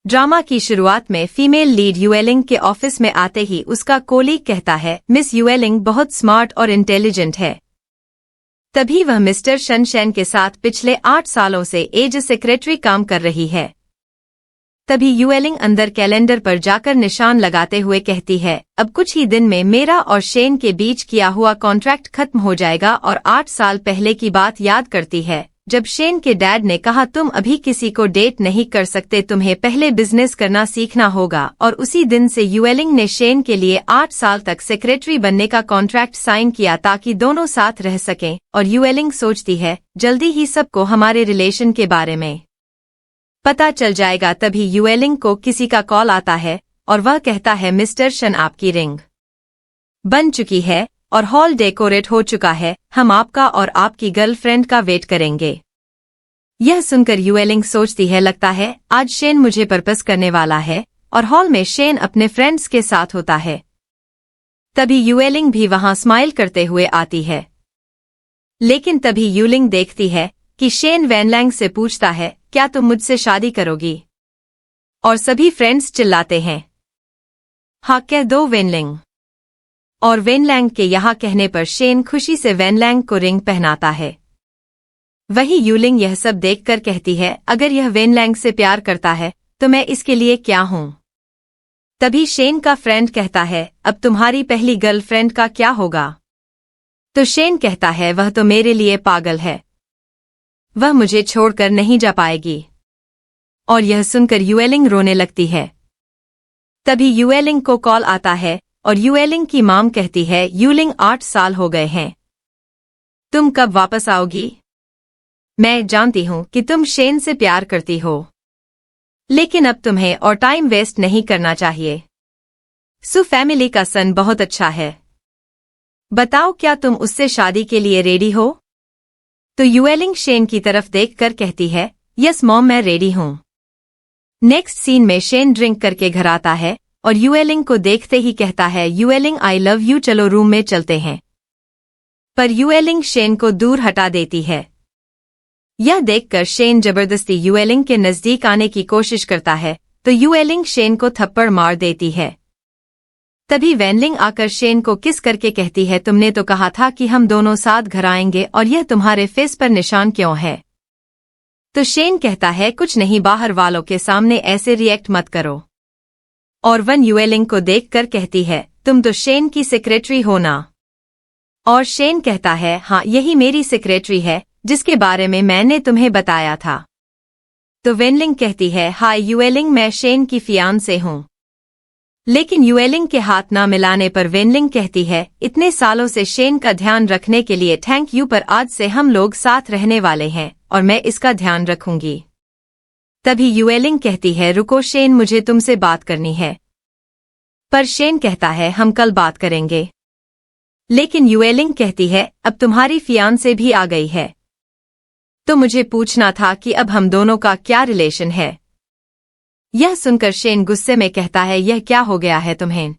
Drama की शुरुआत में फीमेल लीड युएलिंग के ऑफिस में आते ही उसका कोलीग कहता है मिस युएलिंग बहुत स्मार्ट और इंटेलिजेंट है। तभी वह मिस्टर शनशैन के साथ पिछले 8 सालों से एज सेक्रेटरी काम कर रही है। तभी युएलिंग अंदर कैलेंडर पर जाकर निशान लगाते हुए कहती है अब कुछ ही दिन में मेरा और शेन के बीच किया हुआ कॉन्ट्रैक्ट खत्म हो जाएगा और 8 साल पहले की बात याद करती है जब शेन के डैड ने कहा तुम अभी किसी को डेट नहीं कर सकते, तुम्हें पहले बिजनेस करना सीखना होगा। और उसी दिन से युएलिंग ने शेन के लिए 8 साल तक सेक्रेटरी बनने का कॉन्ट्रैक्ट साइन किया ताकि दोनों साथ रह सकें। और युएलिंग सोचती है जल्दी ही सबको हमारे रिलेशन के बारे में पता चल जाएगा। तभी युएलिंग को किसी का कॉल आता है और वह कहता है मिस्टर शन आपकी रिंग बन चुकी है और हॉल डेकोरेट हो चुका है, हम आपका और आपकी गर्लफ्रेंड का वेट करेंगे। यह सुनकर युएलिंग सोचती है लगता है आज शेन मुझे प्रपोज करने वाला है और हॉल में शेन अपने फ्रेंड्स के साथ होता है। तभी युएलिंग भी वहां स्माइल करते हुए आती है। लेकिन तभी युएलिंग देखती है कि शेन वेनलैंग से पूछता है क्या तुम मुझसे शादी करोगी? और सभी फ्रेंड्स चिल्लाते हैं हाँ कह दो वेनलिंग। और वेनलैंग के यहाँ कहने पर शेन खुशी से वेनलैंग को रिंग पहनाता है। वही युएलिंग यह सब देखकर कहती है अगर यह वेनलैंग से प्यार करता है तो मैं इसके लिए क्या हूँ? तभी शेन का फ्रेंड कहता है अब तुम्हारी पहली गर्लफ्रेंड का क्या होगा? तो शेन कहता है वह तो मेरे लिए पागल है, वह मुझे छोड़कर नहीं जा पाएगी। और यह सुनकर युएलिंग रोने लगती है। तभी युएलिंग को कॉल आता है और युएलिंग की माम कहती है युएलिंग 8 साल हो गए हैं, तुम कब वापस आओगी? मैं जानती हूं कि तुम शेन से प्यार करती हो, लेकिन अब तुम्हें और टाइम वेस्ट नहीं करना चाहिए। सु फैमिली का सन बहुत अच्छा है, बताओ क्या तुम उससे शादी के लिए रेडी हो? तो युएलिंग शेन की तरफ देखकर कहती है यस मॉम मैं रेडी हूं। नेक्स्ट सीन में शेन ड्रिंक करके घर आता है और युएलिंग को देखते ही कहता है युएलिंग आई लव यू, चलो रूम में चलते हैं। पर युएलिंग शेन को दूर हटा देती है। यह देखकर शेन जबरदस्ती युएलिंग के नजदीक आने की कोशिश करता है तो युएलिंग शेन को थप्पड़ मार देती है। तभी वेनलिंग आकर शेन को किस करके कहती है तुमने तो कहा था कि हम दोनों साथ घर आएंगे और यह तुम्हारे फेस पर निशान क्यों है? तो शेन कहता है कुछ नहीं, बाहर वालों के सामने ऐसे रिएक्ट मत करो। और वन युएलिंग को देखकर कहती है तुम तो शेन की सेक्रेटरी हो ना? और शेन कहता है हाँ यही मेरी सेक्रेटरी है जिसके बारे में मैंने तुम्हें बताया था। तो वेनलिंग कहती है हाय युएलिंग मैं शेन की फियांसे हूँ। लेकिन युएलिंग के हाथ ना मिलाने पर वेनलिंग कहती है इतने सालों से शेन का ध्यान रखने के लिए थैंक यू, पर आज से हम लोग साथ रहने वाले हैं और मैं इसका ध्यान रखूंगी। तभी युएलिंग कहती है रुको शेन मुझे तुमसे बात करनी है। पर शेन कहता है हम कल बात करेंगे। लेकिन युएलिंग कहती है अब तुम्हारी फियांसे भी आ गई है तो मुझे पूछना था कि अब हम दोनों का क्या रिलेशन है। यह सुनकर शेन गुस्से में कहता है यह क्या हो गया है तुम्हें,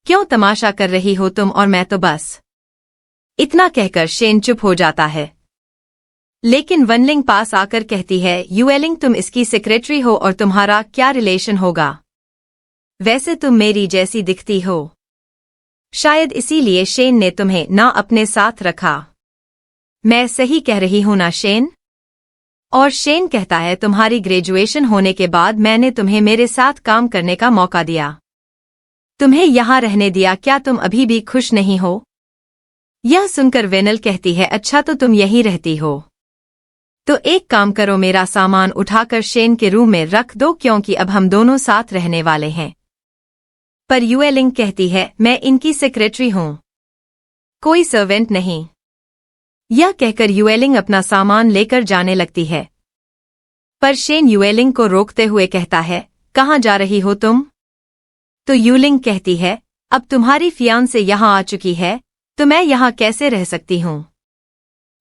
क्यों तमाशा कर रही हो तुम और मैं तो बस। इतना कहकर शेन चुप हो जाता है। लेकिन वेनलिंग पास आकर कहती है युएलिंग तुम इसकी सेक्रेटरी हो और तुम्हारा क्या रिलेशन होगा? वैसे तुम मेरी जैसी दिखती हो, शायद इसीलिए शेन ने तुम्हें ना अपने साथ रखा। मैं सही कह रही हूं ना शेन? और शेन कहता है तुम्हारी ग्रेजुएशन होने के बाद मैंने तुम्हें मेरे साथ काम करने का मौका दिया, तुम्हें यहां रहने दिया, क्या तुम अभी भी खुश नहीं हो? यह सुनकर वेनल कहती है अच्छा तो तुम यहीं रहती हो तो एक काम करो मेरा सामान उठाकर शेन के रूम में रख दो क्योंकि अब हम दोनों साथ रहने वाले हैं। पर युएलिंग कहती है मैं इनकी सेक्रेटरी हूं, कोई सर्वेंट नहीं। यह कहकर युएलिंग अपना सामान लेकर जाने लगती है। पर शेन युएलिंग को रोकते हुए कहता है कहाँ जा रही हो तुम? तो युएलिंग कहती है अब तुम्हारी फियांसे यहाँ आ चुकी है तो मैं यहाँ कैसे रह सकती हूँ?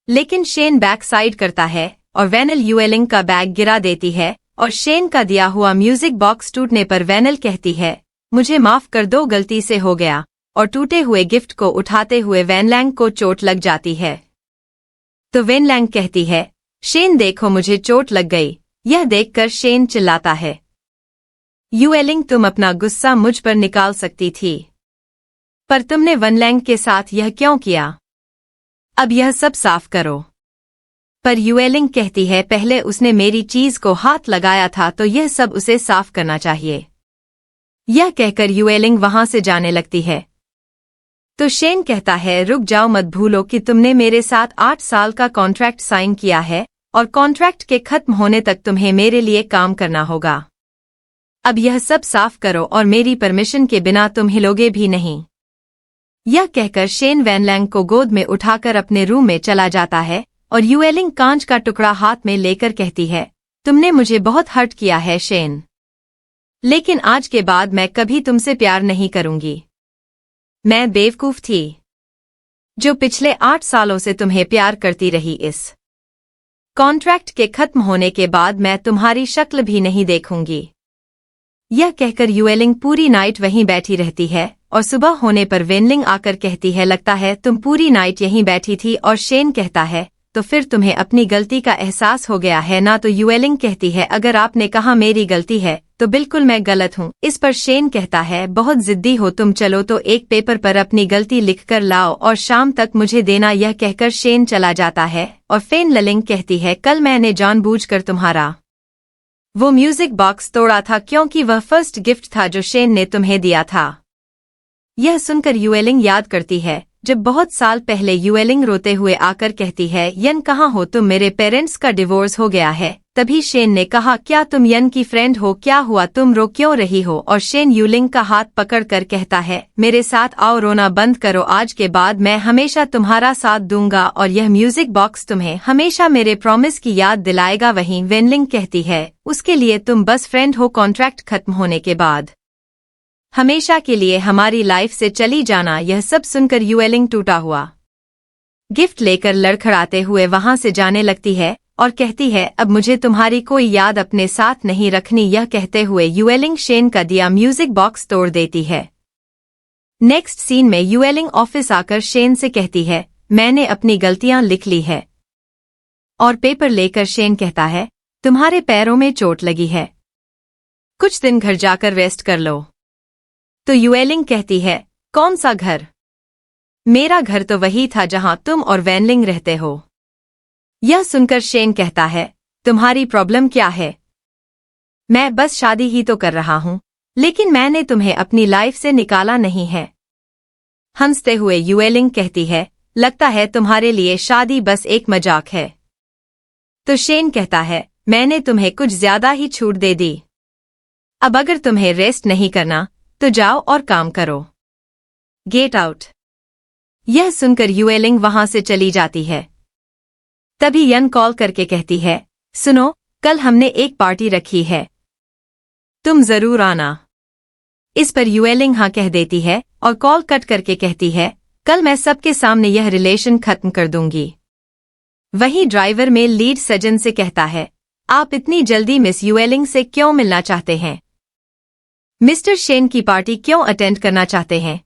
लेकिन शेन बैक साइड करता है और वेनल युएलिंग का बैग गिरा देती है और शेन का दिया हुआ म्यूजिक बॉक्स टूटने पर वेनल कहती है मुझे माफ कर दो, गलती से हो गया। और टूटे हुए गिफ्ट को उठाते हुए वेनलैंग को चोट लग जाती है। तो वेनलैंग कहती है शेन देखो मुझे चोट लग गई। यह देखकर शेन चिल्लाता है युएलिंग, तुम अपना गुस्सा मुझ पर निकाल सकती थी, पर तुमने वनलैंग के साथ यह क्यों किया? अब यह सब साफ करो। पर युएलिंग कहती है पहले उसने मेरी चीज को हाथ लगाया था तो यह सब उसे साफ करना चाहिए। यह कहकर युएलिंग वहां से जाने लगती है। तो शेन कहता है रुक जाओ, मत भूलो कि तुमने मेरे साथ 8 साल का कॉन्ट्रैक्ट साइन किया है और कॉन्ट्रैक्ट के खत्म होने तक तुम्हें मेरे लिए काम करना होगा। अब यह सब साफ करो और मेरी परमिशन के बिना तुम हिलोगे भी नहीं। यह कहकर शेन वैनलैंग को गोद में उठाकर अपने रूम में चला जाता है और युएलिंग कांच का टुकड़ा हाथ में लेकर कहती है तुमने मुझे बहुत हर्ट किया है शेन, लेकिन आज के बाद मैं कभी तुमसे प्यार नहीं करूंगी। मैं बेवकूफ थी जो पिछले 8 सालों से तुम्हें प्यार करती रही। इस कॉन्ट्रैक्ट के खत्म होने के बाद मैं तुम्हारी शक्ल भी नहीं देखूंगी। यह कहकर युएलिंग पूरी नाइट वहीं बैठी रहती है और सुबह होने पर वेनलिंग आकर कहती है लगता है तुम पूरी नाइट यहीं बैठी थी। और शेन कहता है तो फिर तुम्हें अपनी गलती का एहसास हो गया है ना? तो युएलिंग कहती है अगर आपने कहा मेरी गलती है तो बिल्कुल मैं गलत हूँ। इस पर शेन कहता है बहुत जिद्दी हो तुम, चलो तो एक पेपर पर अपनी गलती लिखकर लाओ और शाम तक मुझे देना। यह कहकर शेन चला जाता है और वेनलिंग कहती है कल मैंने जानबूझकर तुम्हारा वो म्यूजिक बॉक्स तोड़ा था क्योंकि वह फर्स्ट गिफ्ट था जो शेन ने तुम्हें दिया था। यह सुनकर युएलिंग याद करती है जब बहुत साल पहले युएलिंग रोते हुए आकर कहती है यन कहाँ हो तुम, मेरे पेरेंट्स का डिवोर्स हो गया है। तभी शेन ने कहा क्या तुम यन की फ्रेंड हो, क्या हुआ तुम रो क्यों रही हो? और शेन युएलिंग का हाथ पकड़कर कहता है मेरे साथ आओ, रोना बंद करो, आज के बाद मैं हमेशा तुम्हारा साथ दूंगा और यह म्यूजिक बॉक्स तुम्हें हमेशा मेरे प्रॉमिस की याद दिलाएगा। वहीं वेनलिंग कहती है उसके लिए तुम बस फ्रेंड हो, कॉन्ट्रैक्ट खत्म होने के बाद हमेशा के लिए हमारी लाइफ से चली जाना। यह सब सुनकर युएलिंग टूटा हुआ गिफ्ट लेकर लड़खड़ाते हुए वहां से जाने लगती है और कहती है अब मुझे तुम्हारी कोई याद अपने साथ नहीं रखनी। यह कहते हुए युएलिंग शेन का दिया म्यूजिक बॉक्स तोड़ देती है। नेक्स्ट सीन में युएलिंग ऑफिस आकर शेन से कहती है मैंने अपनी गलतियां लिख ली है। और पेपर लेकर शेन कहता है तुम्हारे पैरों में चोट लगी है, कुछ दिन घर जाकर रेस्ट कर लो। तो युएलिंग कहती है कौन सा घर? मेरा घर तो वही था जहां तुम और वेनलिंग रहते हो। यह सुनकर शेन कहता है तुम्हारी प्रॉब्लम क्या है? मैं बस शादी ही तो कर रहा हूं, लेकिन मैंने तुम्हें अपनी लाइफ से निकाला नहीं है। हंसते हुए युएलिंग कहती है लगता है तुम्हारे लिए शादी बस एक मजाक है। तो शेन कहता है मैंने तुम्हें कुछ ज्यादा ही छूट दे दी। अब अगर तुम्हें रेस्ट नहीं करना तो जाओ और काम करो, गेट आउट। यह सुनकर युएलिंग वहां से चली जाती है। तभी यन कॉल करके कहती है सुनो, कल हमने एक पार्टी रखी है, तुम जरूर आना। इस पर युएलिंग हाँ कह देती है और कॉल कट करके कहती है कल मैं सबके सामने यह रिलेशन खत्म कर दूंगी। वहीं ड्राइवर में लीड सजन से कहता है आप इतनी जल्दी मिस युएलिंग से क्यों मिलना चाहते हैं? मिस्टर शेन की पार्टी क्यों अटेंड करना चाहते हैं?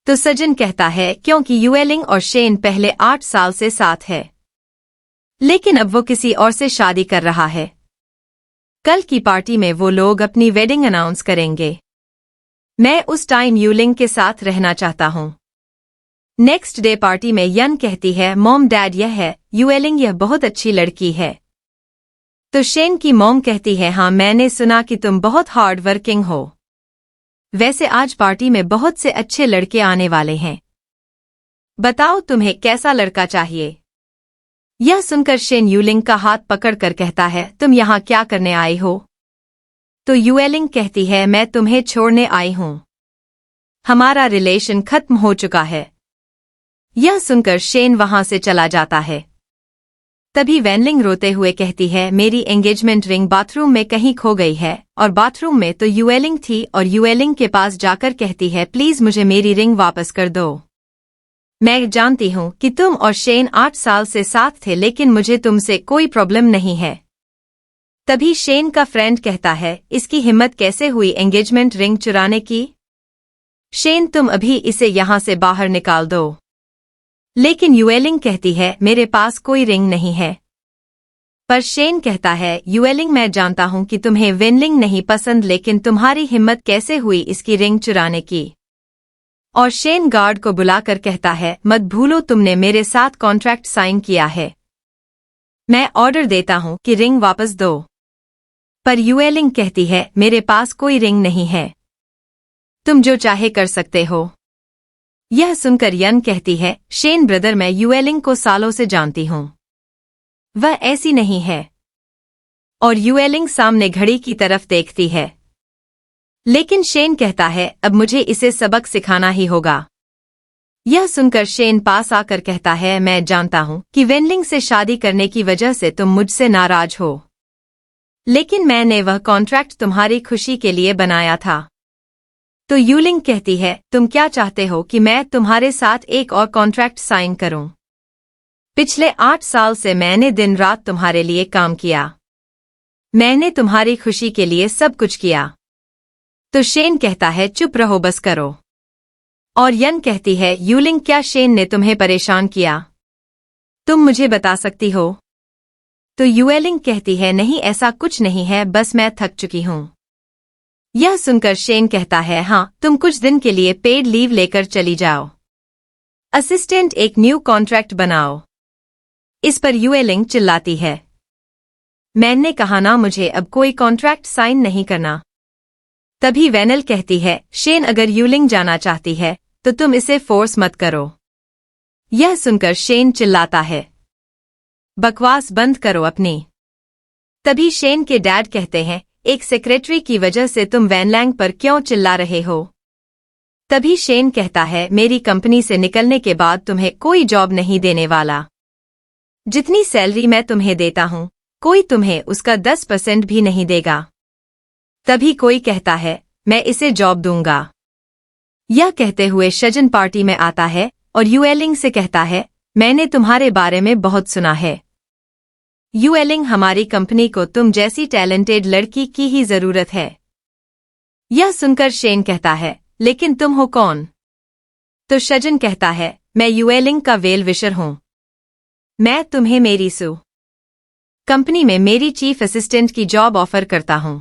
तो सजन कहता है क्योंकि युएलिंग और शेन पहले 8 साल से साथ है, लेकिन अब वो किसी और से शादी कर रहा है। कल की पार्टी में वो लोग अपनी वेडिंग अनाउंस करेंगे। मैं उस टाइम युएलिंग के साथ रहना चाहता हूँ। नेक्स्ट डे पार्टी में यन कहती है मॉम डैड यह है युएलिंग, यह बहुत अच्छी लड़की है। तो शेन की मॉम कहती है हाँ मैंने सुना कि तुम बहुत हार्ड वर्किंग हो, वैसे आज पार्टी में बहुत से अच्छे लड़के आने वाले हैं, बताओ तुम्हें कैसा लड़का चाहिए? यह सुनकर शेन युएलिंग का हाथ पकड़कर कहता है तुम यहाँ क्या करने आई हो? तो युएलिंग कहती है मैं तुम्हें छोड़ने आई हूँ, हमारा रिलेशन खत्म हो चुका है। यह सुनकर शेन वहां से चला जाता है। तभी वेनलिंग रोते हुए कहती है मेरी एंगेजमेंट रिंग बाथरूम में कहीं खो गई है। और बाथरूम में तो युएलिंग थी और युएलिंग के पास जाकर कहती है प्लीज मुझे मेरी रिंग वापस कर दो। मैं जानती हूँ कि तुम और शेन 8 साल से साथ थे, लेकिन मुझे तुमसे कोई प्रॉब्लम नहीं है। तभी शेन का फ्रेंड कहता है इसकी हिम्मत कैसे हुई एंगेजमेंट रिंग चुराने की? शेन तुम अभी इसे यहाँ से बाहर निकाल दो। लेकिन युएलिंग कहती है मेरे पास कोई रिंग नहीं है। पर शेन कहता है, युएलिंग मैं जानता हूं कि तुम्हें वेनलिंग नहीं पसंद, लेकिन तुम्हारी हिम्मत कैसे हुई इसकी रिंग चुराने की। और शेन गार्ड को बुलाकर कहता है, मत भूलो तुमने मेरे साथ कॉन्ट्रैक्ट साइन किया है। मैं ऑर्डर देता हूं कि रिंग वापस दो। पर युएलिंग कहती है, मेरे पास कोई रिंग नहीं है, तुम जो चाहे कर सकते हो। यह सुनकर यन कहती है, शेन ब्रदर मैं युएलिंग को सालों से जानती हूं, वह ऐसी नहीं है। और युएलिंग सामने घड़ी की तरफ देखती है। लेकिन शेन कहता है, अब मुझे इसे सबक सिखाना ही होगा। यह सुनकर शेन पास आकर कहता है, मैं जानता हूं कि वेनलिंग से शादी करने की वजह से तुम मुझसे नाराज हो, लेकिन मैंने वह कॉन्ट्रैक्ट तुम्हारी खुशी के लिए बनाया था। तो युएलिंग कहती है, तुम क्या चाहते हो कि मैं तुम्हारे साथ एक और कॉन्ट्रैक्ट साइन करूं? पिछले 8 साल से मैंने दिन रात तुम्हारे लिए काम किया, मैंने तुम्हारी खुशी के लिए सब कुछ किया। तो शेन कहता है, चुप रहो, बस करो। और यन कहती है, युएलिंग क्या शेन ने तुम्हें परेशान किया? तुम मुझे बता सकती हो? तो युएलिंग कहती है, नहीं ऐसा कुछ नहीं है, बस मैं थक चुकी हूं। यह सुनकर शेन कहता है, हाँ तुम कुछ दिन के लिए पेड लीव लेकर चली जाओ। असिस्टेंट एक न्यू कॉन्ट्रैक्ट बनाओ। इस पर युएलिंग चिल्लाती है, मैंने कहा ना मुझे अब कोई कॉन्ट्रैक्ट साइन नहीं करना। तभी वेनल कहती है, शेन अगर युएलिंग जाना चाहती है तो तुम इसे फोर्स मत करो। यह सुनकर शेन चिल्लाता है, बकवास बंद करो अपनी। तभी शेन के डैड कहते हैं, एक सेक्रेटरी की वजह से तुम वैनलैंग पर क्यों चिल्ला रहे हो? तभी शेन कहता है, मेरी कंपनी से निकलने के बाद तुम्हें कोई जॉब नहीं देने वाला। जितनी सैलरी मैं तुम्हें देता हूं, कोई तुम्हें उसका 10% भी नहीं देगा। तभी कोई कहता है, मैं इसे जॉब दूंगा। यह कहते हुए शजन पार्टी में आता है और युएलिंग से कहता है, मैंने तुम्हारे बारे में बहुत सुना है। युएलिंग, हमारी कंपनी को तुम जैसी टैलेंटेड लड़की की ही जरूरत है। यह सुनकर शेन कहता है, लेकिन तुम हो कौन? तो शजन कहता है, मैं युएलिंग का वेल विशर हूं। मैं तुम्हें मेरी कंपनी में मेरी चीफ असिस्टेंट की जॉब ऑफर करता हूं।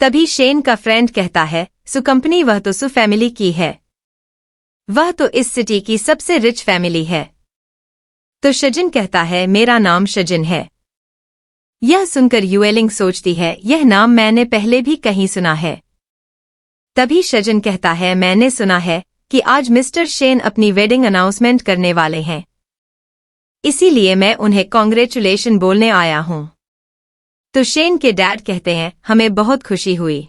तभी शेन का फ्रेंड कहता है, कंपनी वह तो फैमिली की है, वह तो इस सिटी की सबसे रिच फैमिली है। तो शजन कहता है, मेरा नाम शजन है। यह सुनकर युएलिंग सोचती है, यह नाम मैंने पहले भी कहीं सुना है। तभी शजन कहता है, मैंने सुना है कि आज मिस्टर शेन अपनी वेडिंग अनाउंसमेंट करने वाले हैं, इसीलिए मैं उन्हें कांग्रेचुलेशन बोलने आया हूं। तो शेन के डैड कहते हैं, हमें बहुत खुशी हुई।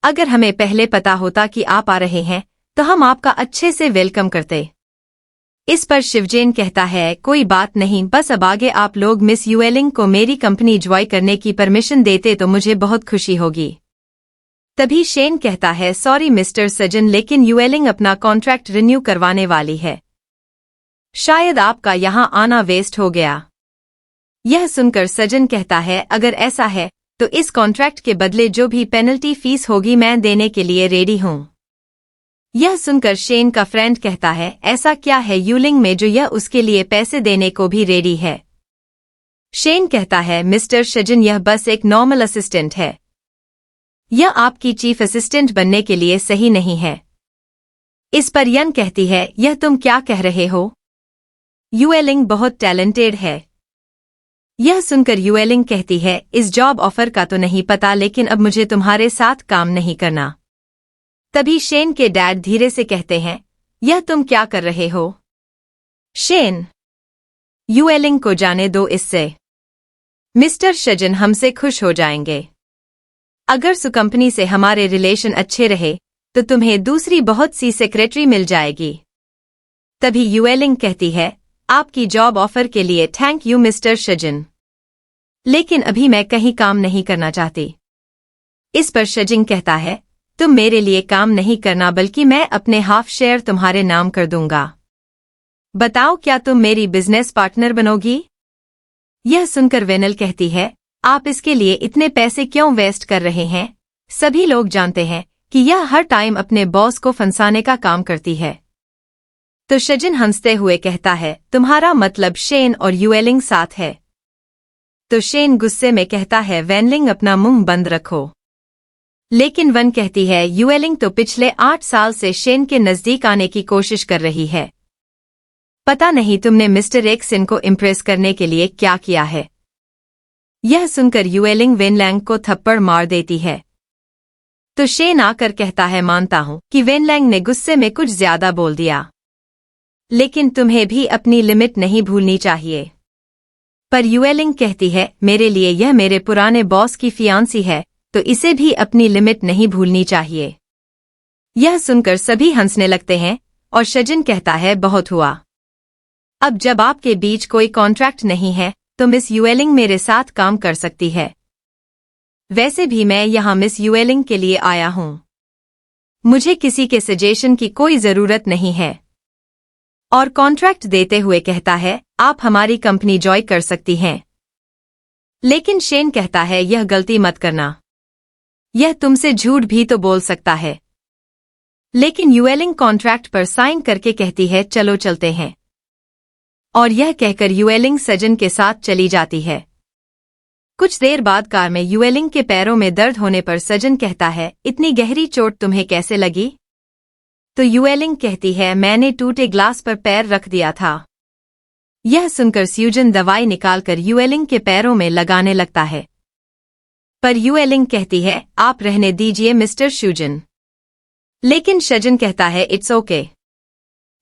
अगर हमें पहले पता होता कि आप आ रहे हैं तो हम आपका अच्छे से वेलकम करते। इस पर शिवजेन कहता है, कोई बात नहीं, बस अब आगे आप लोग मिस युएलिंग को मेरी कंपनी ज्वाइन करने की परमिशन देते तो मुझे बहुत खुशी होगी। तभी शेन कहता है, सॉरी मिस्टर सजन, लेकिन युएलिंग अपना कॉन्ट्रैक्ट रिन्यू करवाने वाली है, शायद आपका यहां आना वेस्ट हो गया। यह सुनकर सजन कहता है, अगर ऐसा है तो इस कॉन्ट्रैक्ट के बदले जो भी पेनल्टी फीस होगी मैं देने के लिए रेडी हूं। यह सुनकर शेन का फ्रेंड कहता है, ऐसा क्या है युएलिंग में जो यह उसके लिए पैसे देने को भी रेडी है? शेन कहता है, मिस्टर शजन, यह बस एक नॉर्मल असिस्टेंट है, यह आपकी चीफ असिस्टेंट बनने के लिए सही नहीं है। इस पर यन कहती है, यह तुम क्या कह रहे हो? युएलिंग बहुत टैलेंटेड है। यह सुनकर युएलिंग कहती है, इस जॉब ऑफर का तो नहीं पता, लेकिन अब मुझे तुम्हारे साथ काम नहीं करना। तभी शेन के डैड धीरे से कहते हैं, यह तुम क्या कर रहे हो? शेन, युएलिंग को जाने दो इससे। मिस्टर शजन हमसे खुश हो जाएंगे। अगर कंपनी से हमारे रिलेशन अच्छे रहे तो तुम्हें दूसरी बहुत सी सेक्रेटरी मिल जाएगी। तभी युएलिंग कहती है, आपकी जॉब ऑफर के लिए थैंक यू मिस्टर शजन, लेकिन अभी मैं कहीं काम नहीं करना चाहती। इस पर शजन कहता है, तुम मेरे लिए काम नहीं करना, बल्कि मैं अपने हाफ शेयर तुम्हारे नाम कर दूंगा। बताओ, क्या तुम मेरी बिजनेस पार्टनर बनोगी? यह सुनकर वेनल कहती है, आप इसके लिए इतने पैसे क्यों वेस्ट कर रहे हैं? सभी लोग जानते हैं कि यह हर टाइम अपने बॉस को फंसाने का काम करती है। तो शजन हंसते हुए कहता है, तुम्हारा मतलब शेन और युएलिंग साथ है? तो शेन गुस्से में कहता है वेनलिंग अपना मुंह बंद रखो। लेकिन वन कहती है युएलिंग तो पिछले 8 साल से शेन के नजदीक आने की कोशिश कर रही है। पता नहीं तुमने मिस्टर एक्सन को इम्प्रेस करने के लिए क्या किया है। यह सुनकर युएलिंग वेनलैंग को थप्पड़ मार देती है। तो शेन आकर कहता है मानता हूं कि वेनलैंग ने गुस्से में कुछ ज्यादा बोल दिया, लेकिन तुम्हें भी अपनी लिमिट नहीं भूलनी चाहिए। पर युएलिंग कहती है मेरे लिए यह मेरे पुराने बॉस की फियांसी है, तो इसे भी अपनी लिमिट नहीं भूलनी चाहिए। यह सुनकर सभी हंसने लगते हैं और शजन कहता है बहुत हुआ। अब जब आपके बीच कोई कॉन्ट्रैक्ट नहीं है तो मिस युएलिंग मेरे साथ काम कर सकती है। वैसे भी मैं यहाँ मिस युएलिंग के लिए आया हूँ। मुझे किसी के सजेशन की कोई जरूरत नहीं है। और कॉन्ट्रैक्ट देते हुए कहता है आप हमारी कंपनी ज्वाइन कर सकती हैं। लेकिन शेन कहता है यह गलती मत करना, यह तुमसे झूठ भी तो बोल सकता है। लेकिन युएलिंग कॉन्ट्रैक्ट पर साइन करके कहती है चलो चलते हैं। और यह कहकर युएलिंग सजन के साथ चली जाती है। कुछ देर बाद कार में युएलिंग के पैरों में दर्द होने पर सजन कहता है इतनी गहरी चोट तुम्हें कैसे लगी? तो युएलिंग कहती है मैंने टूटे ग्लास पर पैर रख दिया था। यह सुनकर स्यूजन दवाई निकालकर युएलिंग के पैरों में लगाने लगता है। पर युएलिंग कहती है आप रहने दीजिए मिस्टर स्यूजन। लेकिन शजन कहता है इट्स ओके,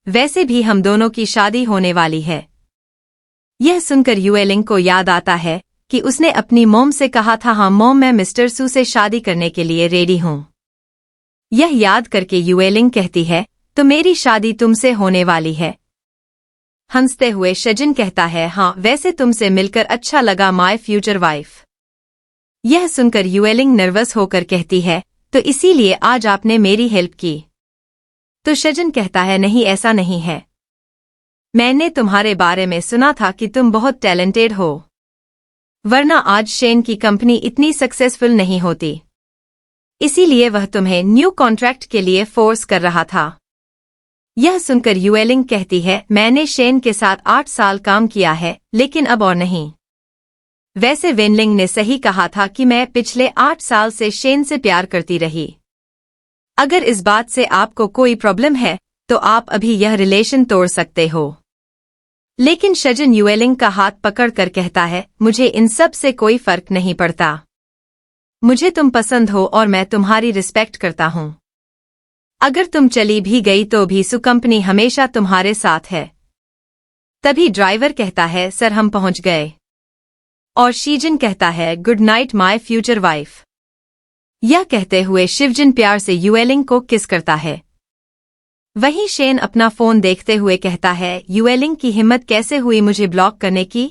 वैसे भी हम दोनों की शादी होने वाली है। यह सुनकर युएलिंग को याद आता है कि उसने अपनी मॉम से कहा था हाँ मॉम मैं मिस्टर सू से शादी करने के लिए रेडी हूँ। यह याद करके युएलिंग कहती है तो मेरी शादी तुमसे होने वाली है। हंसते हुए शजन कहता है हाँ वैसे तुमसे मिलकर अच्छा लगा माय फ्यूचर वाइफ। यह सुनकर युएलिंग नर्वस होकर कहती है तो इसीलिए आज आपने मेरी हेल्प की। तो शजन कहता है नहीं ऐसा नहीं है, मैंने तुम्हारे बारे में सुना था कि तुम बहुत टैलेंटेड हो, वरना आज शेन की कंपनी इतनी सक्सेसफुल नहीं होती। इसीलिए वह तुम्हें न्यू कॉन्ट्रैक्ट के लिए फोर्स कर रहा था। यह सुनकर युएलिंग कहती है मैंने शेन के साथ 8 साल काम किया है, लेकिन अब और नहीं। वैसे वेनलिंग ने सही कहा था कि मैं पिछले 8 साल से शेन से प्यार करती रही। अगर इस बात से आपको कोई प्रॉब्लम है तो आप अभी यह रिलेशन तोड़ सकते हो। लेकिन शजन युएलिंग का हाथ पकड़कर कहता है मुझे इन सब से कोई फर्क नहीं पड़ता। मुझे तुम पसंद हो और मैं तुम्हारी रिस्पेक्ट करता हूँ। अगर तुम चली भी गई तो भी सू कंपनी हमेशा तुम्हारे साथ है। तभी ड्राइवर कहता है सर हम पहुंच गए। और शीजन कहता है good night my future wife. यह कहते हुए शिवजन प्यार से युएलिंग को किस करता है। वहीं शेन अपना फोन देखते हुए कहता है युएलिंग की हिम्मत कैसे हुई मुझे ब्लॉक करने की।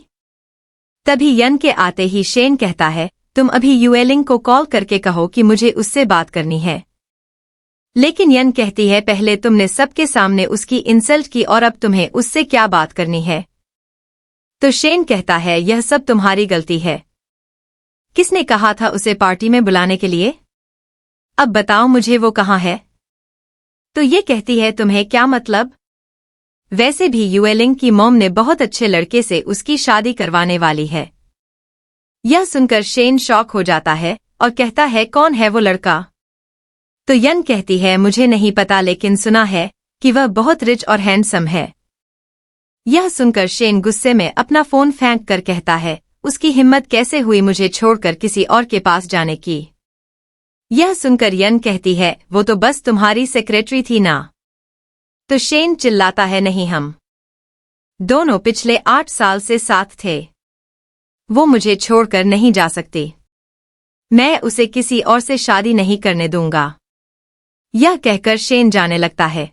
तभी यन के आते ही शेन कहता है तुम अभी युएलिंग को कॉल करके कहो कि मुझे उससे बात करनी है। लेकिन यन कहती है पहले तुमने सबके सामने उसकी इंसल्ट की और अब तुम्हें उससे क्या बात करनी है। तो शेन कहता है यह सब तुम्हारी गलती है। किसने कहा था उसे पार्टी में बुलाने के लिए? अब बताओ मुझे वो कहाँ है? तो ये कहती है तुम्हें क्या मतलब? वैसे भी युएलिंग की मॉम ने बहुत अच्छे लड़के से उसकी शादी करवाने वाली है। यह सुनकर शेन शॉक हो जाता है और कहता है कौन है वो लड़का? तो यन कहती है मुझे नहीं पता लेकिन सुना है कि वह बहुत रिच और हैंडसम है। यह सुनकर शेन गुस्से में अपना फोन फेंक कर कहता है उसकी हिम्मत कैसे हुई मुझे छोड़कर किसी और के पास जाने की। यह सुनकर यन कहती है वो तो बस तुम्हारी सेक्रेटरी थी ना। तो शेन चिल्लाता है नहीं हम दोनों पिछले 8 साल से साथ थे, वो मुझे छोड़कर नहीं जा सकती। मैं उसे किसी और से शादी नहीं करने दूंगा। यह कहकर शेन जाने लगता है।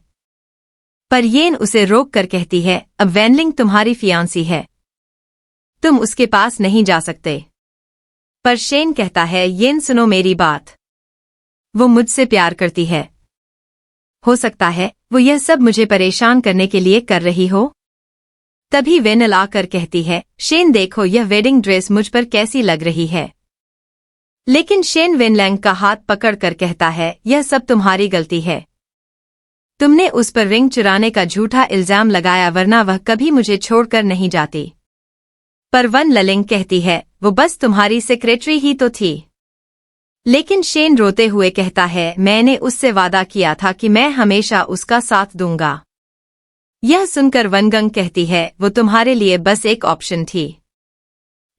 पर येन उसे रोक कर कहती है अब वेनलिंग तुम्हारी फियांसी है, तुम उसके पास नहीं जा सकते। पर शेन कहता है येन सुनो मेरी बात, वो मुझसे प्यार करती है। हो सकता है वो यह सब मुझे परेशान करने के लिए कर रही हो। तभी वेनल आकर कहती है शेन देखो यह वेडिंग ड्रेस मुझ पर कैसी लग रही है। लेकिन शेन वेनलैंग का हाथ पकड़कर कहता है यह सब तुम्हारी गलती है। तुमने उस पर रिंग चुराने का झूठा इल्जाम लगाया वरना वह कभी मुझे छोड़कर नहीं जाती। पर वन ललिंग कहती है, वो बस तुम्हारी सेक्रेटरी ही तो थी। लेकिन शेन रोते हुए कहता है, मैंने उससे वादा किया था कि मैं हमेशा उसका साथ दूंगा। यह सुनकर वनगंग कहती है, वो तुम्हारे लिए बस एक ऑप्शन थी।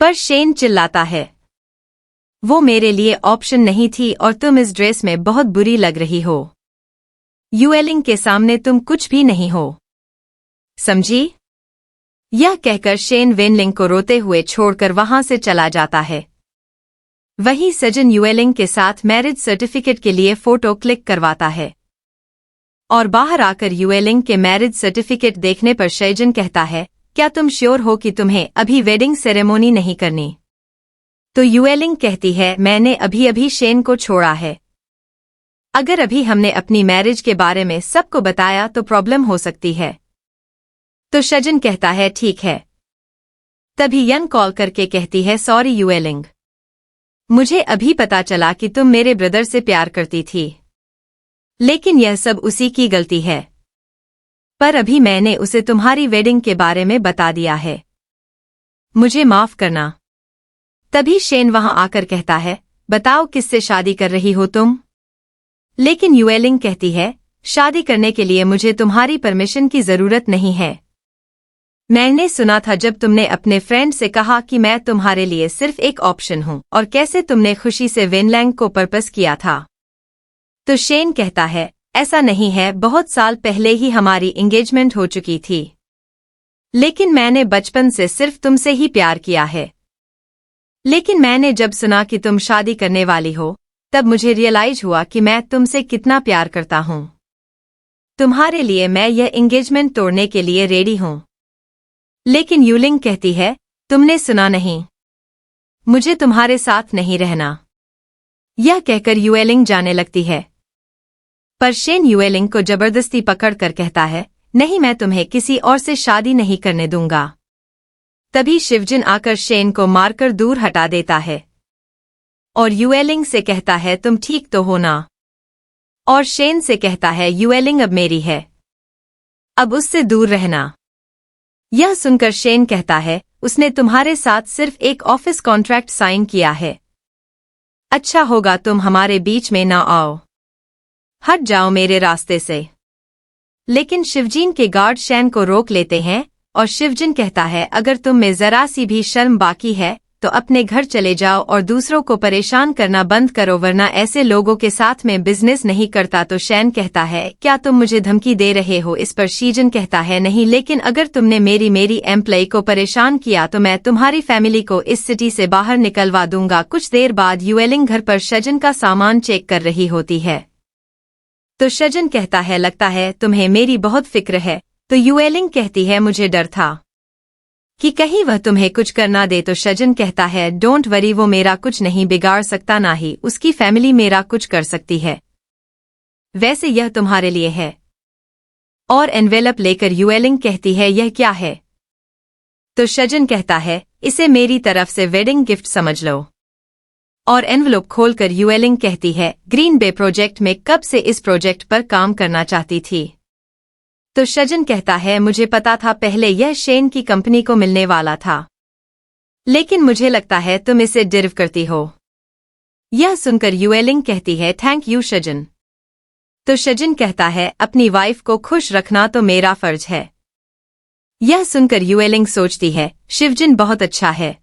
पर शेन चिल्लाता है, वो मेरे लिए ऑप्शन नहीं थी और तुम इस ड्रेस में बहुत बुरी लग रही हो। युएलिंग के सामने तुम कुछ भी नहीं हो, समझी? यह कहकर शेन वेनलिंग को रोते हुए छोड़कर वहां से चला जाता है। वही सजन युएलिंग के साथ मैरिज सर्टिफिकेट के लिए फोटो क्लिक करवाता है और बाहर आकर युएलिंग के मैरिज सर्टिफिकेट देखने पर शेजन कहता है, क्या तुम श्योर हो कि तुम्हें अभी वेडिंग सेरेमोनी नहीं करनी? तो युएलिंग कहती है, मैंने अभी शेन को छोड़ा है। अगर अभी हमने अपनी मैरिज के बारे में सबको बताया तो प्रॉब्लम हो सकती है। तो शेजन कहता है, ठीक है। तभी यन कॉल करके कहती है, सॉरी युएलिंग, मुझे अभी पता चला कि तुम मेरे ब्रदर से प्यार करती थी, लेकिन यह सब उसी की गलती है। पर अभी मैंने उसे तुम्हारी वेडिंग के बारे में बता दिया है, मुझे माफ करना। तभी शेन वहां आकर कहता है, बताओ किससे शादी कर रही हो तुम? लेकिन युएलिंग कहती है, शादी करने के लिए मुझे तुम्हारी परमिशन की जरूरत नहीं है। मैंने सुना था जब तुमने अपने फ्रेंड से कहा कि मैं तुम्हारे लिए सिर्फ एक ऑप्शन हूं, और कैसे तुमने खुशी से वेनलैंग को पर्पस किया था। तो शेन कहता है, ऐसा नहीं है, बहुत साल पहले ही हमारी एंगेजमेंट हो चुकी थी, लेकिन मैंने बचपन से सिर्फ तुमसे ही प्यार किया है। लेकिन मैंने जब सुना कि तुम शादी करने वाली हो, तब मुझे रियलाइज हुआ कि मैं तुमसे कितना प्यार करता हूं। तुम्हारे लिए मैं यह एंगेजमेंट तोड़ने के लिए रेडी हूं। लेकिन युलिंग कहती है, तुमने सुना नहीं, मुझे तुम्हारे साथ नहीं रहना। यह कहकर युएलिंग जाने लगती है, पर शेन युएलिंग को जबरदस्ती पकड़कर कहता है, नहीं, मैं तुम्हें किसी और से शादी नहीं करने दूंगा। तभी शिवजिन आकर शेन को मारकर दूर हटा देता है और युएलिंग से कहता है, तुम ठीक तो हो ना? और शेन से कहता है, युएलिंग अब मेरी है, अब उससे दूर रहना। यह सुनकर शेन कहता है, उसने तुम्हारे साथ सिर्फ एक ऑफिस कॉन्ट्रैक्ट साइन किया है। अच्छा होगा तुम हमारे बीच में ना आओ, हट जाओ मेरे रास्ते से। लेकिन शिवजीन के गार्ड शेन को रोक लेते हैं और शिवजिन कहता है, अगर तुम में जरा सी भी शर्म बाकी है तो अपने घर चले जाओ और दूसरों को परेशान करना बंद करो, वरना ऐसे लोगों के साथ में बिजनेस नहीं करता। तो शेन कहता है, क्या तुम मुझे धमकी दे रहे हो? इस पर शिवजिन कहता है, नहीं, लेकिन अगर तुमने मेरी एम्प्लॉय को परेशान किया तो मैं तुम्हारी फैमिली को इस सिटी से बाहर निकलवा दूंगा। कुछ देर बाद युएलिंग घर पर शेजन का सामान चेक कर रही होती है। तो शेजन कहता है, लगता है तुम्हें मेरी बहुत फिक्र है। तो युएलिंग कहती है, मुझे डर था कि कहीं वह तुम्हें कुछ करना दे। तो शेजन कहता है, डोंट वरी, वो मेरा कुछ नहीं बिगाड़ सकता, ना ही उसकी फैमिली मेरा कुछ कर सकती है। वैसे यह तुम्हारे लिए है। और एनवेलप लेकर युएलिंग कहती है, यह क्या है? तो शेजन कहता है, इसे मेरी तरफ से वेडिंग गिफ्ट समझ लो। और एनवेलप खोलकर युएलिंग कहती है, ग्रीन बे प्रोजेक्ट में कब से इस प्रोजेक्ट पर काम करना चाहती थी। तो शेजन कहता है, मुझे पता था पहले यह शेन की कंपनी को मिलने वाला था, लेकिन मुझे लगता है तुम इसे डिजर्व करती हो। यह सुनकर युएलिंग कहती है, थैंक यू शेजन। तो शेजन कहता है, अपनी वाइफ को खुश रखना तो मेरा फर्ज है। यह सुनकर युएलिंग सोचती है, शिवजिन बहुत अच्छा है,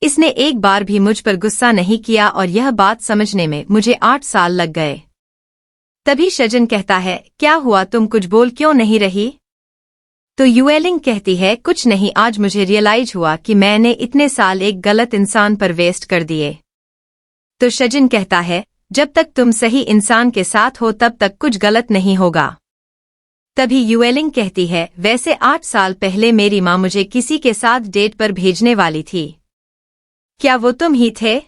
इसने एक बार भी मुझ पर गुस्सा नहीं किया और यह बात समझने में मुझे 8 साल लग गए। तभी शेजन कहता है, क्या हुआ, तुम कुछ बोल क्यों नहीं रही? तो युएलिंग कहती है, कुछ नहीं, आज मुझे रियलाइज हुआ कि मैंने इतने साल एक गलत इंसान पर वेस्ट कर दिए। तो शेजन कहता है, जब तक तुम सही इंसान के साथ हो तब तक कुछ गलत नहीं होगा। तभी युएलिंग कहती है, वैसे 8 साल पहले मेरी माँ मुझे किसी के साथ डेट पर भेजने वाली थी, क्या वो तुम ही थे?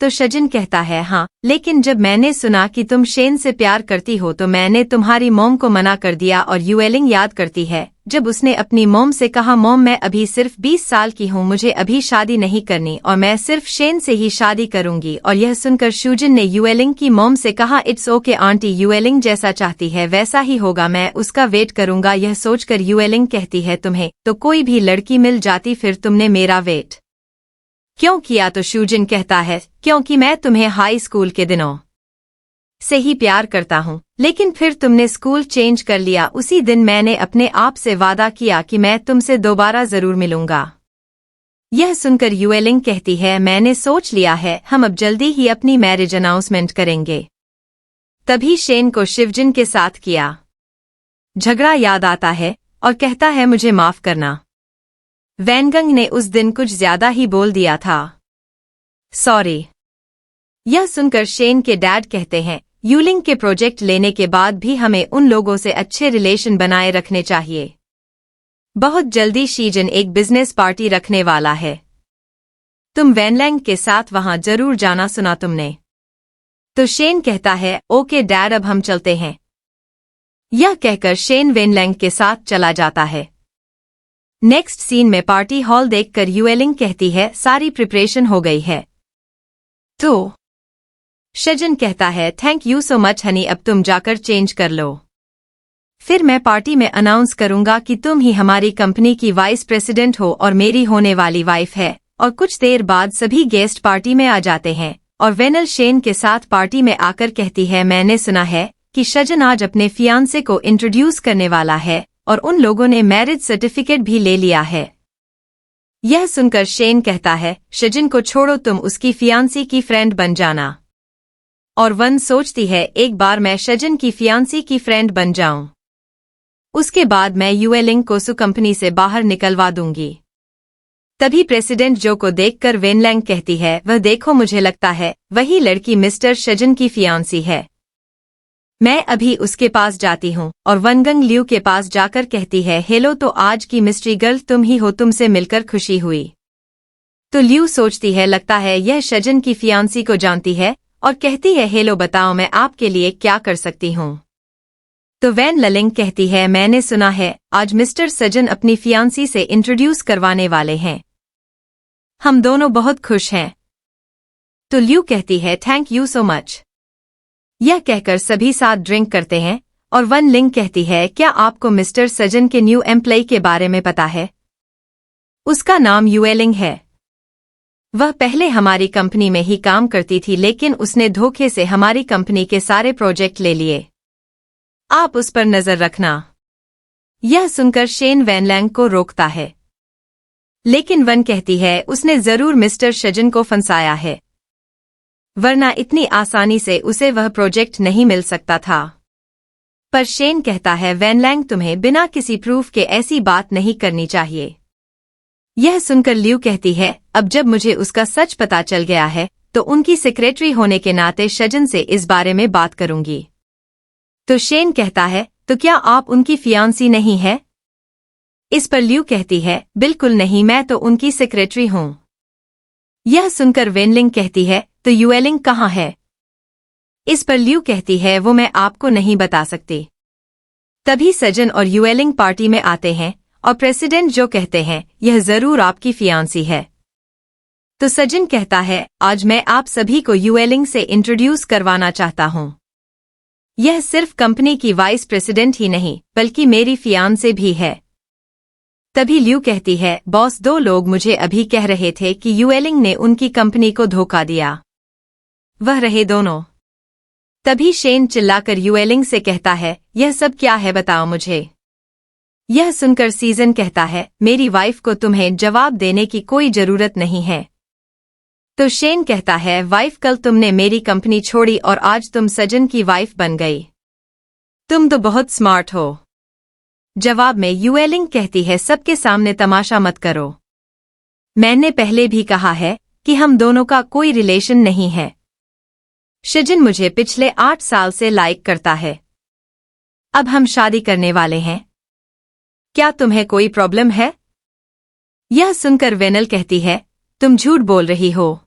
तो शेजन कहता है, हाँ, लेकिन जब मैंने सुना कि तुम शेन से प्यार करती हो तो मैंने तुम्हारी मॉम को मना कर दिया। और युएलिंग याद करती है, जब उसने अपनी मॉम से कहा, मॉम मैं अभी सिर्फ 20 साल की हूँ, मुझे अभी शादी नहीं करनी और मैं सिर्फ शेन से ही शादी करूंगी। और यह सुनकर शूजिन ने युएलिंग की मॉम से कहा, इट्स ओके आंटी, युएलिंग जैसा चाहती है वैसा ही होगा, मैं उसका वेट करूंगा। यह सोचकर युएलिंग कहती है, तुम्हें तो कोई भी लड़की मिल जाती, फिर तुमने मेरा वेट क्यों किया? तो शूजिन कहता है, क्योंकि मैं तुम्हें हाई स्कूल के दिनों से ही प्यार करता हूँ, लेकिन फिर तुमने स्कूल चेंज कर लिया। उसी दिन मैंने अपने आप से वादा किया कि मैं तुमसे दोबारा जरूर मिलूंगा। यह सुनकर युएलिंग कहती है, मैंने सोच लिया है, हम अब जल्दी ही अपनी मैरिज अनाउंसमेंट करेंगे। तभी शेन को शिवजिन के साथ किया झगड़ा याद आता है और कहता है, मुझे माफ करना, वैनगंग ने उस दिन कुछ ज्यादा ही बोल दिया था, सॉरी। यह सुनकर शेन के डैड कहते हैं, युलिंग के प्रोजेक्ट लेने के बाद भी हमें उन लोगों से अच्छे रिलेशन बनाए रखने चाहिए। बहुत जल्दी शीजन एक बिजनेस पार्टी रखने वाला है, तुम वैनलैंग के साथ वहां जरूर जाना, सुना तुमने? तो शेन कहता है, ओके डैड, अब हम चलते हैं। यह कहकर शेन वैनलैंग के साथ चला जाता है। नेक्स्ट सीन में पार्टी हॉल देखकर युएलिंग कहती है, सारी प्रिपरेशन हो गई है। तो शजन कहता है, thank you so much Honey, अब तुम जाकर चेंज कर लो, फिर मैं पार्टी में अनाउंस करूंगा कि तुम ही हमारी कंपनी की वाइस प्रेसिडेंट हो और मेरी होने वाली वाइफ है। और कुछ देर बाद सभी गेस्ट पार्टी में आ जाते हैं और वेनल शेन के साथ पार्टी में आकर कहती है, मैंने सुना है कि शजन आज अपने फियांसे को इंट्रोड्यूस करने वाला है और उन लोगों ने मैरिज सर्टिफिकेट भी ले लिया है। यह सुनकर शेन कहता है, शजन को छोड़ो, तुम उसकी फियांसी की फ्रेंड बन जाना। और वन सोचती है, एक बार मैं शजन की फियांसी की फ्रेंड बन जाऊं, उसके बाद मैं युएलिंग को सु कंपनी से बाहर निकलवा दूंगी। तभी प्रेसिडेंट जो को देखकर वेनलैंग कहती है, वह देखो, मुझे लगता है वही लड़की मिस्टर शजन की फियांसी है। मैं अभी उसके पास जाती हूँ। और वनगंग ल्यू के पास जाकर कहती है, हेलो, तो आज की मिस्ट्री गर्ल तुम ही हो, तुमसे मिलकर खुशी हुई। तो ल्यू सोचती है, लगता है यह शजन की फियांसी को जानती है और कहती है, हेलो, बताओ मैं आपके लिए क्या कर सकती हूँ? तो वैन ललिंग कहती है, मैंने सुना है आज मिस्टर सजन अपनी फियांसी से इंट्रोड्यूस करवाने वाले हैं, हम दोनों बहुत खुश हैं। तो ल्यू कहती है, थैंक यू सो मच। यह कहकर सभी साथ ड्रिंक करते हैं और वन लिंग कहती है, क्या आपको मिस्टर सजन के न्यू एम्प्लॉय के बारे में पता है? उसका नाम युएलिंग है, वह पहले हमारी कंपनी में ही काम करती थी, लेकिन उसने धोखे से हमारी कंपनी के सारे प्रोजेक्ट ले लिए, आप उस पर नजर रखना। यह सुनकर शेन वैनलैंग को रोकता है, लेकिन वन कहती है, उसने जरूर मिस्टर शजन को फंसाया है, वरना इतनी आसानी से उसे वह प्रोजेक्ट नहीं मिल सकता था। पर शेन कहता है, वैनलैंग तुम्हें बिना किसी प्रूफ के ऐसी बात नहीं करनी चाहिए। यह सुनकर ल्यू कहती है, अब जब मुझे उसका सच पता चल गया है तो उनकी सेक्रेटरी होने के नाते शजन से इस बारे में बात करूंगी। तो शेन कहता है, तो क्या आप उनकी फियांसी नहीं है? इस पर ल्यू कहती है, बिल्कुल नहीं, मैं तो उनकी सेक्रेटरी हूँ। यह सुनकर वेनलिंग कहती है, तो युएलिंग कहाँ है? इस पर ल्यू कहती है, वो मैं आपको नहीं बता सकती। तभी सजन और युएलिंग पार्टी में आते हैं और प्रेसिडेंट जो कहते हैं, यह जरूर आपकी फियांसी है। तो सजन कहता है, आज मैं आप सभी को युएलिंग से इंट्रोड्यूस करवाना चाहता हूँ। यह सिर्फ कंपनी की वाइस प्रेसिडेंट ही नहीं बल्कि मेरी फियांसे भी है। तभी ल्यू कहती है, बॉस, दो लोग मुझे अभी कह रहे थे कि युएलिंग ने उनकी कंपनी को धोखा दिया, वह रहे दोनों। तभी शेन चिल्लाकर युएलिंग से कहता है, यह सब क्या है, बताओ मुझे। यह सुनकर सीजन कहता है, मेरी वाइफ को तुम्हें जवाब देने की कोई जरूरत नहीं है। तो शेन कहता है, वाइफ, कल तुमने मेरी कंपनी छोड़ी और आज तुम सजन की वाइफ बन गई, तुम तो बहुत स्मार्ट हो। जवाब में युएलिंग कहती है, सबके सामने तमाशा मत करो, मैंने पहले भी कहा है कि हम दोनों का कोई रिलेशन नहीं है। शजन मुझे पिछले 8 साल से लाइक करता है, अब हम शादी करने वाले हैं, क्या तुम्हें कोई प्रॉब्लम है? यह सुनकर वेनल कहती है, तुम झूठ बोल रही हो,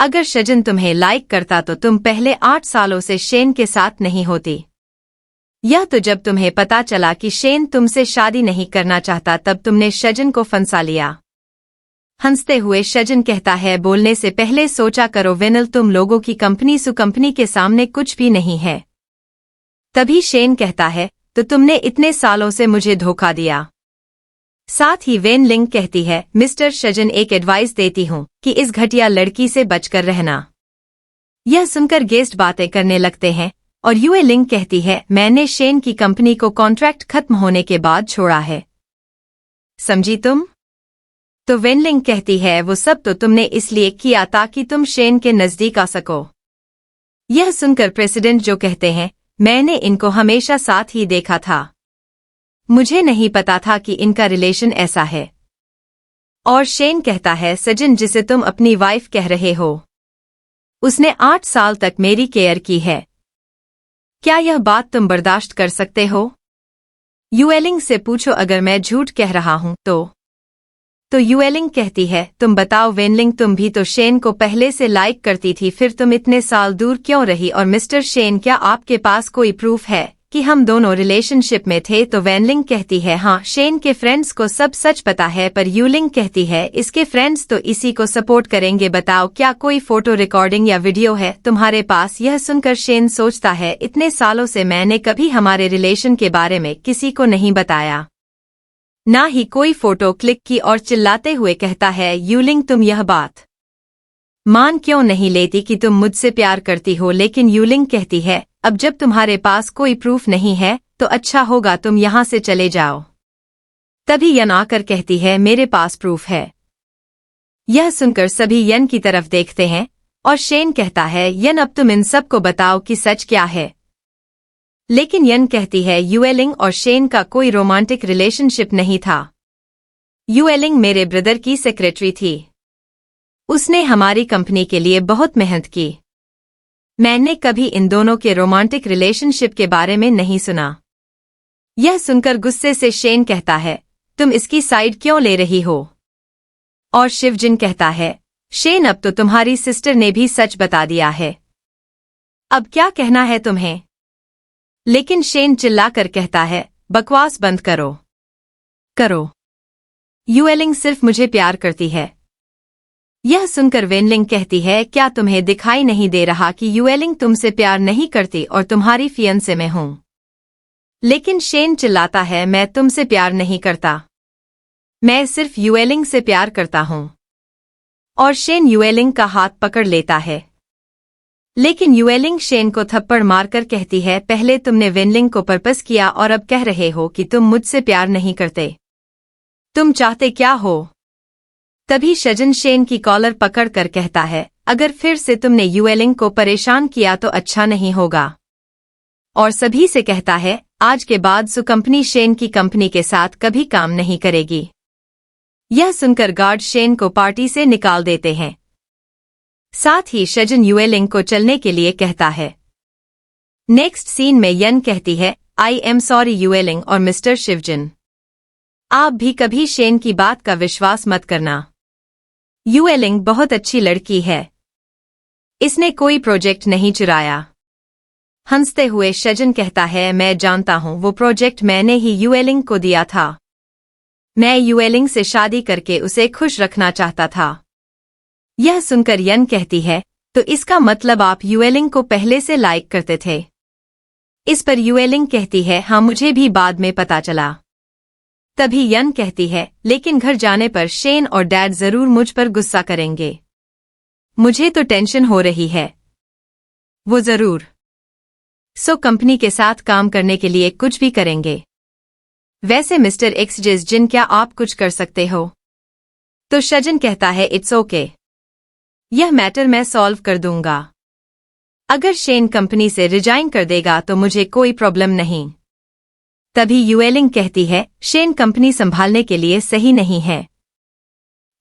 अगर शजन तुम्हें लाइक करता तो तुम पहले 8 सालों से शेन के साथ नहीं होती। यह तो जब तुम्हें पता चला कि शेन तुमसे शादी नहीं करना चाहता तब तुमने शजन को फंसा लिया। हंसते हुए शजन कहता है, बोलने से पहले सोचा करो वेनिल, तुम लोगों की कंपनी सु कंपनी के सामने कुछ भी नहीं है। तभी शेन कहता है, तो तुमने इतने सालों से मुझे धोखा दिया। साथ ही वेन लिंग कहती है, मिस्टर शजन एक एडवाइस देती हूं कि इस घटिया लड़की से बचकर रहना। यह सुनकर गेस्ट बातें करने लगते हैं और यूए लिंग कहती है, मैंने शेन की कंपनी को कॉन्ट्रैक्ट खत्म होने के बाद छोड़ा है, समझी तुम? तो वेनलिंग कहती है, वो सब तो तुमने इसलिए किया ताकि तुम शेन के नजदीक आ सको। यह सुनकर प्रेसिडेंट जो कहते हैं, मैंने इनको हमेशा साथ ही देखा था, मुझे नहीं पता था कि इनका रिलेशन ऐसा है। और शेन कहता है, सजन जिसे तुम अपनी वाइफ कह रहे हो, उसने 8 साल तक मेरी केयर की है, क्या यह बात तुम बर्दाश्त कर सकते हो? यूएलिंग से पूछो अगर मैं झूठ कह रहा हूं तो यूएलिंग कहती है, तुम बताओ वेनलिंग, तुम भी तो शेन को पहले से लाइक करती थी, फिर तुम इतने साल दूर क्यों रही? और मिस्टर शेन, क्या आपके पास कोई प्रूफ है कि हम दोनों रिलेशनशिप में थे? तो वेनलिंग कहती है, हाँ, शेन के फ्रेंड्स को सब सच पता है। पर यूलिंग कहती है, इसके फ्रेंड्स तो इसी को सपोर्ट करेंगे, बताओ क्या कोई फोटो रिकॉर्डिंग या वीडियो है तुम्हारे पास? यह सुनकर शेन सोचता है, इतने सालों से मैंने कभी हमारे रिलेशन के बारे में किसी को नहीं बताया, ना ही कोई फोटो क्लिक की। और चिल्लाते हुए कहता है, यूलिंग तुम यह बात मान क्यों नहीं लेती कि तुम मुझसे प्यार करती हो? लेकिन यूलिंग कहती है, अब जब तुम्हारे पास कोई प्रूफ नहीं है तो अच्छा होगा तुम यहां से चले जाओ। तभी यन आकर कहती है, मेरे पास प्रूफ है। यह सुनकर सभी यन की तरफ देखते हैं और शेन कहता है, यन अब तुम इन सबको बताओ कि सच क्या है। लेकिन यन कहती है, यूएलिंग और शेन का कोई रोमांटिक रिलेशनशिप नहीं था। यूएलिंग मेरे ब्रदर की सेक्रेटरी थी, उसने हमारी कंपनी के लिए बहुत मेहनत की, मैंने कभी इन दोनों के रोमांटिक रिलेशनशिप के बारे में नहीं सुना। यह सुनकर गुस्से से शेन कहता है, तुम इसकी साइड क्यों ले रही हो? और शिवजिन कहता है, शेन अब तो तुम्हारी सिस्टर ने भी सच बता दिया है, अब क्या कहना है तुम्हें? लेकिन शेन चिल्लाकर कहता है, बकवास बंद करो, यूएलिंग सिर्फ मुझे प्यार करती है। यह सुनकर वेनलिंग कहती है, क्या तुम्हें दिखाई नहीं दे रहा कि यूएलिंग तुमसे प्यार नहीं करती और तुम्हारी फियंसे में हूं? लेकिन शेन चिल्लाता है, मैं तुमसे प्यार नहीं करता, मैं सिर्फ यूएलिंग से प्यार करता हूं। और शेन यूएलिंग का हाथ पकड़ लेता है। लेकिन यूएलिंग शेन को थप्पड़ मारकर कहती है, पहले तुमने वेनलिंग को प्रपोज किया और अब कह रहे हो कि तुम मुझसे प्यार नहीं करते, तुम चाहते क्या हो? तभी शजन शेन की कॉलर पकड़कर कहता है, अगर फिर से तुमने यूएलिंग को परेशान किया तो अच्छा नहीं होगा। और सभी से कहता है, आज के बाद सु कंपनी शेन की कंपनी के साथ कभी काम नहीं करेगी। यह सुनकर गार्ड शेन को पार्टी से निकाल देते हैं। साथ ही शजन यूएलिंग को चलने के लिए कहता है। नेक्स्ट सीन में यन कहती है, आई एम सॉरी यूएलिंग और मिस्टर शिवजिन, आप भी कभी शेन की बात का विश्वास मत करना। यूएलिंग बहुत अच्छी लड़की है, इसने कोई प्रोजेक्ट नहीं चुराया। हंसते हुए शजन कहता है, मैं जानता हूं, वो प्रोजेक्ट मैंने ही यूएलिंग को दिया था, मैं यूएलिंग से शादी करके उसे खुश रखना चाहता था। यह सुनकर यन कहती है, तो इसका मतलब आप यूएलिंग को पहले से लाइक करते थे? इस पर यूएलिंग कहती है, हाँ, मुझे भी बाद में पता चला। तभी यन कहती है, लेकिन घर जाने पर शेन और डैड जरूर मुझ पर गुस्सा करेंगे, मुझे तो टेंशन हो रही है। वो जरूर सो कंपनी के साथ काम करने के लिए कुछ भी करेंगे। वैसे मिस्टर एक्सजिस जिन, क्या आप कुछ कर सकते हो? तो शजन कहता है, इट्स ओके, यह मैटर मैं सॉल्व कर दूंगा। अगर शेन कंपनी से रिजाइन कर देगा तो मुझे कोई प्रॉब्लम नहीं। तभी यूएलिंग कहती है, शेन कंपनी संभालने के लिए सही नहीं है,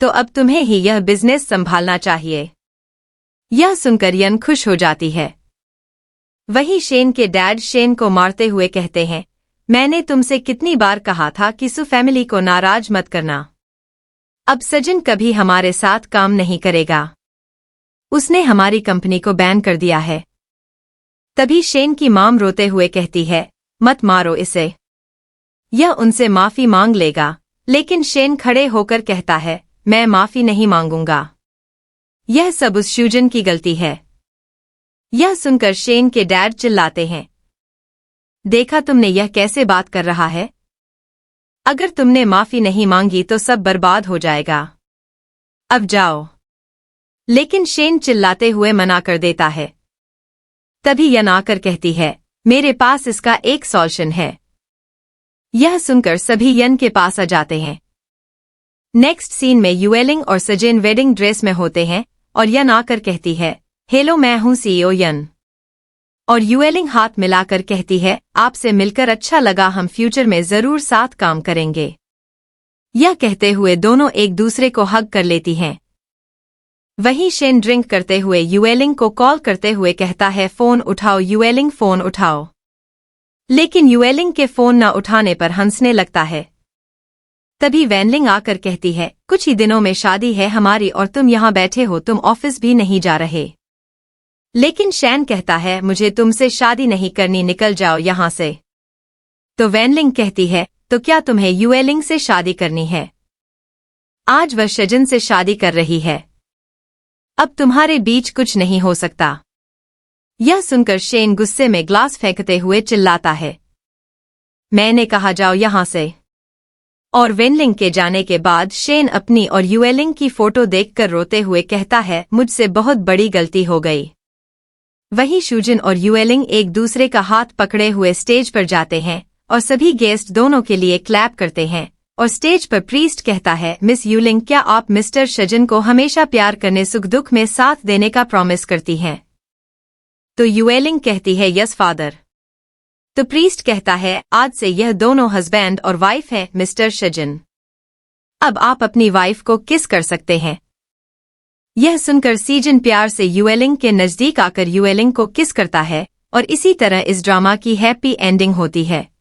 तो अब तुम्हें ही यह बिजनेस संभालना चाहिए। यह सुनकर यन खुश हो जाती है। वहीं शेन के डैड शेन को मारते हुए कहते हैं, मैंने तुमसे कितनी बार कहा था कि सु फैमिली को नाराज मत करना, अब सजन कभी हमारे साथ काम नहीं करेगा, उसने हमारी कंपनी को बैन कर दिया है। तभी शेन की माम रोते हुए कहती है, मत मारो इसे। यह उनसे माफी मांग लेगा, लेकिन शेन खड़े होकर कहता है, मैं माफी नहीं मांगूंगा। यह सब उस शूजन की गलती है। यह सुनकर शेन के डैड चिल्लाते हैं, देखा तुमने यह कैसे बात कर रहा है? अगर तुमने माफी नहीं मांगी तो सब बर्बाद हो जाएगा। अब जाओ। लेकिन शेन चिल्लाते हुए मना कर देता है। तभी यन आकर कहती है, मेरे पास इसका एक सॉल्यूशन है। यह सुनकर सभी यन के पास आ जाते हैं। नेक्स्ट सीन में युएलिंग और सजिन वेडिंग ड्रेस में होते हैं और यन आकर कहती है, हेलो मैं हूं सीईओ यन। और युएलिंग हाथ मिलाकर कहती है, आपसे मिलकर अच्छा लगा, हम फ्यूचर में जरूर साथ काम करेंगे। यह कहते हुए दोनों एक दूसरे को हग कर लेती हैं। वहीं शेन ड्रिंक करते हुए युएलिंग को कॉल करते हुए कहता है, फोन उठाओ युएलिंग, फोन उठाओ। लेकिन युएलिंग के फोन न उठाने पर हंसने लगता है। तभी वैनलिंग आकर कहती है, कुछ ही दिनों में शादी है हमारी और तुम यहाँ बैठे हो, तुम ऑफिस भी नहीं जा रहे। लेकिन शैन कहता है, मुझे तुमसे शादी नहीं करनी, निकल जाओ यहाँ से। तो वैनलिंग कहती है, तो क्या तुम्हें युएलिंग से शादी करनी है? आज वह सजिन से शादी कर रही है। अब तुम्हारे बीच कुछ नहीं हो सकता। यह सुनकर शेन गुस्से में ग्लास फेंकते हुए चिल्लाता है, मैंने कहा जाओ यहाँ से। और वैनलिंग के जाने के बाद शेन अपनी और युएलिंग की फोटो देखकर रोते हुए कहता है, मुझसे बहुत बड़ी गलती हो गई। वहीं शूजिन और युएलिंग एक दूसरे का हाथ पकड़े हुए स्टेज पर जाते हैं और सभी गेस्ट दोनों के लिए क्लैप करते हैं। और स्टेज पर प्रीस्ट कहता है, मिस युएलिंग, क्या आप मिस्टर सजिन को हमेशा प्यार करने, सुख दुख में साथ देने का प्रॉमिस करती हैं? तो युएलिंग कहती है, यस फादर। तो प्रीस्ट कहता है, आज से यह दोनों हस्बैंड और वाइफ हैं मिस्टर सजिन। अब आप अपनी वाइफ को किस कर सकते हैं। यह सुनकर सीजन प्यार से युएलिंग के नजदीक आकर युएलिंग को किस करता है और इसी तरह इस ड्रामा की हैप्पी एंडिंग होती है।